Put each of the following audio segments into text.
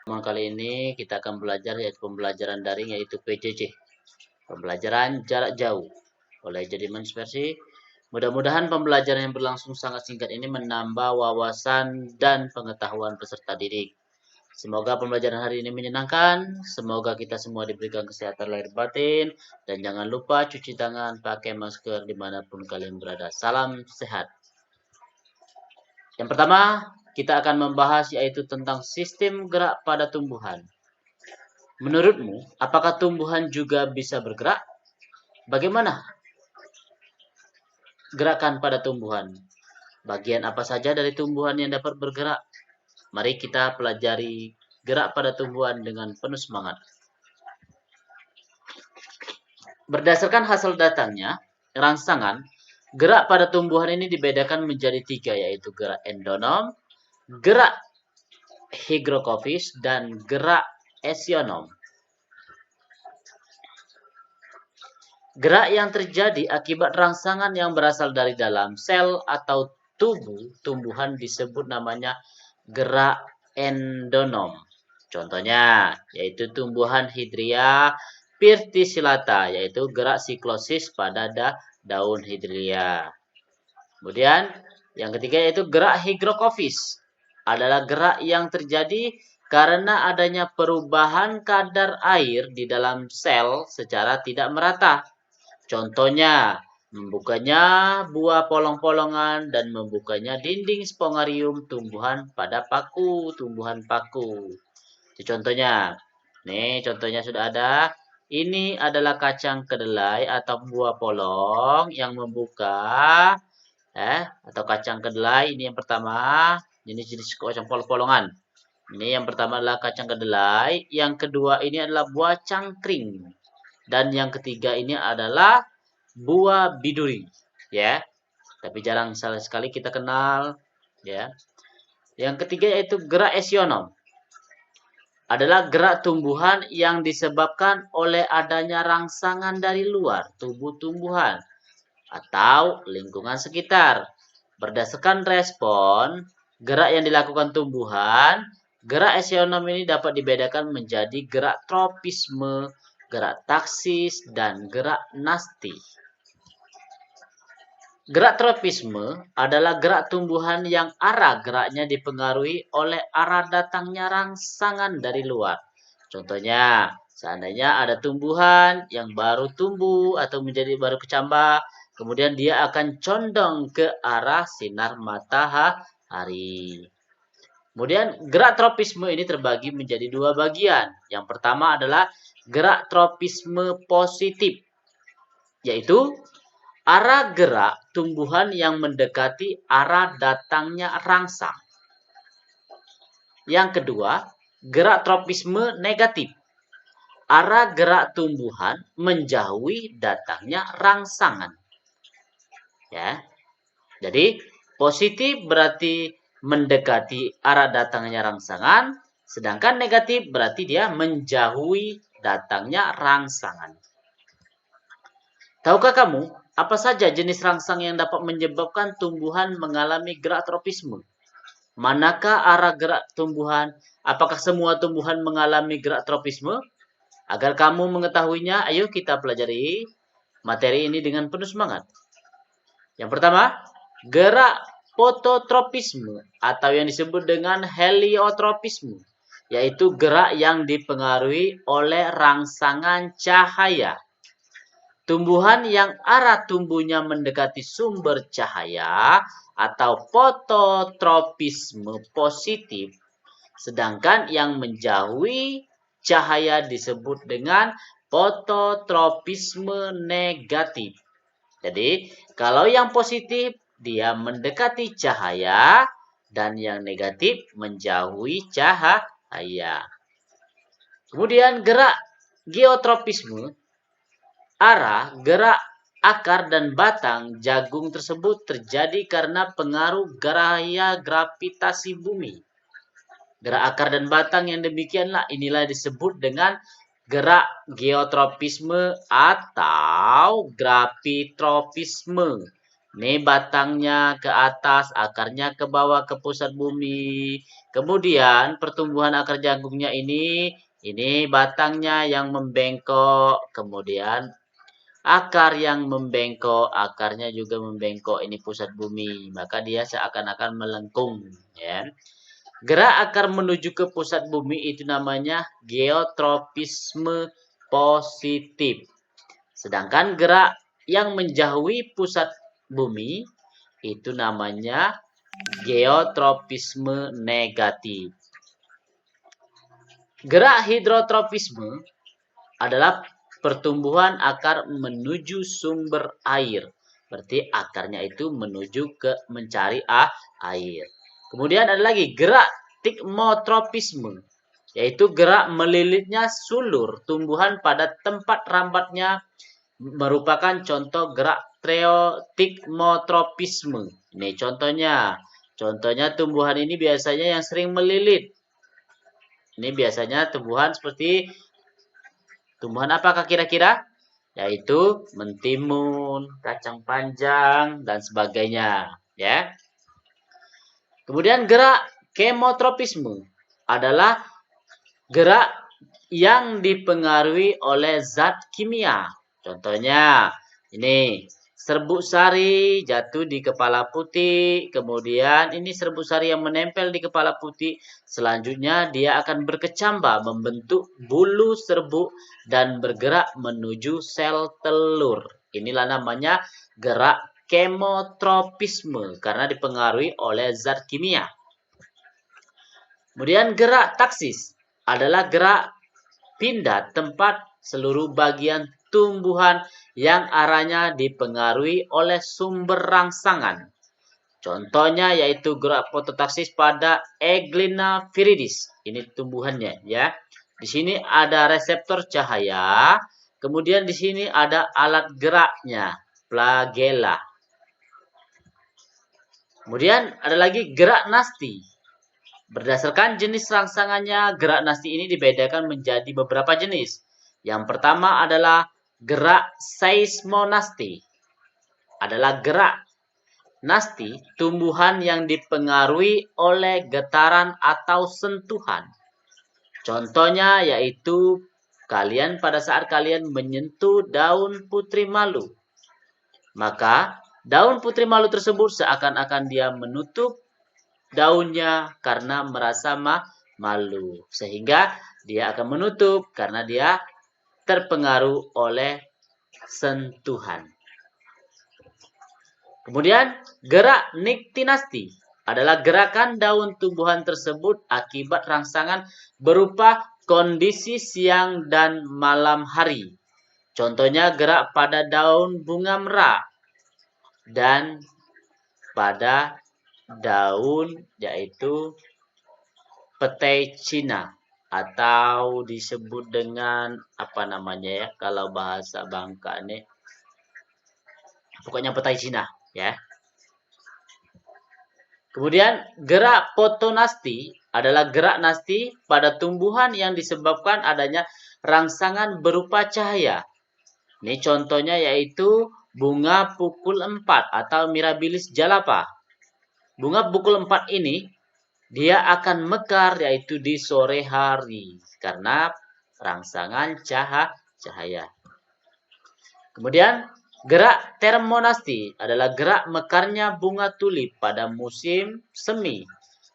Kali ini kita akan belajar yaitu pembelajaran daring yaitu PJJ, pembelajaran jarak jauh oleh Jadiman Versi. Mudah-mudahan pembelajaran yang berlangsung sangat singkat ini menambah wawasan dan pengetahuan peserta didik. Semoga pembelajaran hari ini menyenangkan, semoga kita semua diberikan kesehatan lahir batin, dan jangan lupa cuci tangan, pakai masker dimanapun kalian berada. Salam sehat. Yang pertama, kita akan membahas yaitu tentang sistem gerak pada tumbuhan. Menurutmu, apakah tumbuhan juga bisa bergerak? Bagaimana gerakan pada tumbuhan? Bagian apa saja dari tumbuhan yang dapat bergerak? Mari kita pelajari gerak pada tumbuhan dengan penuh semangat. Berdasarkan hasil datangnya, rangsangan, gerak pada tumbuhan ini dibedakan menjadi 3, yaitu gerak endonom, gerak hygrokofis, dan gerak esionom. Gerak yang terjadi akibat rangsangan yang berasal dari dalam sel atau tubuh tumbuhan disebut namanya gerak endonom. Contohnya yaitu tumbuhan Hydria verticillata, yaitu gerak siklosis pada daun Hydria. Kemudian yang ketiga yaitu gerak hygrokofis, adalah gerak yang terjadi karena adanya perubahan kadar air di dalam sel secara tidak merata. Contohnya, membukanya buah polong-polongan dan membukanya dinding spongarium tumbuhan pada paku, tumbuhan paku. Itu contohnya. Nih, contohnya sudah ada. Ini adalah kacang kedelai atau buah polong yang membuka, atau kacang kedelai. Ini yang pertama, jenis-jenis kacang polong-polongan. Ini yang pertama adalah kacang kedelai, yang kedua ini adalah buah cangkring, dan yang ketiga ini adalah buah biduri, ya. Tapi jarang sekali kita kenal, ya. Yang ketiga yaitu gerak esionom, adalah gerak tumbuhan yang disebabkan oleh adanya rangsangan dari luar tubuh tumbuhan atau lingkungan sekitar. Berdasarkan respon gerak yang dilakukan tumbuhan, gerak esionom ini dapat dibedakan menjadi gerak tropisme, gerak taksis, dan gerak nasti. Gerak tropisme adalah gerak tumbuhan yang arah geraknya dipengaruhi oleh arah datangnya rangsangan dari luar. Contohnya, seandainya ada tumbuhan yang baru tumbuh atau menjadi baru kecambah, kemudian dia akan condong ke arah sinar matahari. Kemudian gerak tropisme ini terbagi menjadi 2 bagian. Yang pertama adalah gerak tropisme positif, yaitu arah gerak tumbuhan yang mendekati arah datangnya rangsang. Yang kedua, gerak tropisme negatif, arah gerak tumbuhan menjauhi datangnya rangsangan. Ya. Jadi, positif berarti mendekati arah datangnya rangsangan, sedangkan negatif berarti dia menjauhi datangnya rangsangan. Tahukah kamu apa saja jenis rangsang yang dapat menyebabkan tumbuhan mengalami gerak tropisme? Manakah arah gerak tumbuhan? Apakah semua tumbuhan mengalami gerak tropisme? Agar kamu mengetahuinya, ayo kita pelajari materi ini dengan penuh semangat. Yang pertama, gerak fototropisme atau yang disebut dengan heliotropisme, yaitu gerak yang dipengaruhi oleh rangsangan cahaya. Tumbuhan yang arah tumbuhnya mendekati sumber cahaya atau fototropisme positif, sedangkan yang menjauhi cahaya disebut dengan fototropisme negatif. Jadi, kalau yang positif dia mendekati cahaya dan yang negatif menjauhi cahaya. Kemudian gerak geotropisme, arah gerak akar dan batang jagung tersebut terjadi karena pengaruh gaya gravitasi bumi. Gerak akar dan batang yang demikianlah inilah disebut dengan gerak geotropisme atau gravitropisme. Ini batangnya ke atas, akarnya ke bawah ke pusat bumi. Kemudian pertumbuhan akar jagungnya ini batangnya yang membengkok. Kemudian akar yang membengkok, akarnya juga membengkok. Ini pusat bumi, maka dia seakan-akan melengkung. Ya. Gerak akar menuju ke pusat bumi itu namanya geotropisme positif. Sedangkan gerak yang menjauhi pusat bumi itu namanya geotropisme negatif. Gerak hidrotropisme adalah pertumbuhan akar menuju sumber air. Berarti akarnya itu menuju ke mencari air. Kemudian ada lagi gerak tikmotropisme, yaitu gerak melilitnya sulur tumbuhan pada tempat rambatnya, merupakan contoh gerak tikmotropisme. Ini contohnya. Contohnya tumbuhan ini biasanya yang sering melilit. Ini biasanya tumbuhan seperti tumbuhan apakah kira-kira? Yaitu mentimun, kacang panjang, dan sebagainya. Ya. Kemudian gerak kemotropisme adalah gerak yang dipengaruhi oleh zat kimia. Contohnya, ini serbuk sari jatuh di kepala putih, kemudian ini serbuk sari yang menempel di kepala putih, selanjutnya dia akan berkecambah membentuk bulu serbuk dan bergerak menuju sel telur. Inilah namanya gerak kemotropisme karena dipengaruhi oleh zat kimia. Kemudian gerak taksis adalah gerak pindah tempat seluruh bagian tumbuhan yang arahnya dipengaruhi oleh sumber rangsangan. Contohnya yaitu gerak fototaksis pada Eglina viridis. Ini tumbuhannya ya. Di sini ada reseptor cahaya, kemudian di sini ada alat geraknya, flagella. Kemudian ada lagi gerak nasti. Berdasarkan jenis rangsangannya, gerak nasti ini dibedakan menjadi beberapa jenis. Yang pertama adalah gerak seismonasti. Adalah gerak nasti tumbuhan yang dipengaruhi oleh getaran atau sentuhan. Contohnya yaitu kalian pada saat kalian menyentuh daun putri malu. Maka daun putri malu tersebut seakan-akan dia menutup daunnya karena merasa malu. Sehingga dia akan menutup karena dia terpengaruh oleh sentuhan. Kemudian gerak niktinasti adalah gerakan daun tumbuhan tersebut akibat rangsangan berupa kondisi siang dan malam hari. Contohnya gerak pada daun bunga merak dan pada daun yaitu petai Cina atau disebut dengan apa namanya ya kalau bahasa Bangka ini pokoknya petai Cina ya. Kemudian gerak fotonasti adalah gerak nasti pada tumbuhan yang disebabkan adanya rangsangan berupa cahaya. Ini contohnya yaitu bunga pukul 4 atau Mirabilis jalapa. Bunga pukul 4 ini dia akan mekar yaitu di sore hari karena rangsangan cahaya. Kemudian gerak termonasti adalah gerak mekarnya bunga tulip pada musim semi.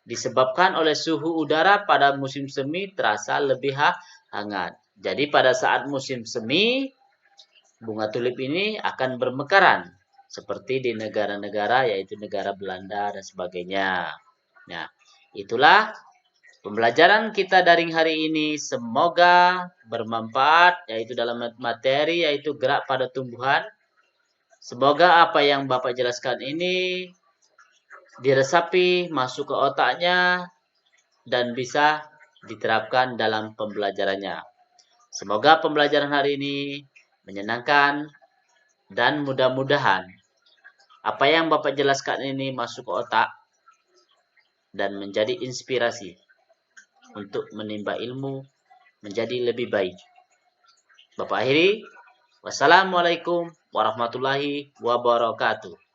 Disebabkan oleh suhu udara pada musim semi terasa lebih hangat. Jadi pada saat musim semi, bunga tulip ini akan bermekaran. Seperti di negara-negara yaitu negara Belanda dan sebagainya. Nah, itulah pembelajaran kita daring hari ini. Semoga bermanfaat yaitu dalam materi yaitu gerak pada tumbuhan. Semoga apa yang Bapak jelaskan ini diresapi, masuk ke otaknya, dan bisa diterapkan dalam pembelajarannya. Semoga pembelajaran hari ini menyenangkan dan mudah-mudahan apa yang Bapak jelaskan ini masuk ke otak dan menjadi inspirasi untuk menimba ilmu menjadi lebih baik. Bapak akhiri, wassalamualaikum warahmatullahi wabarakatuh.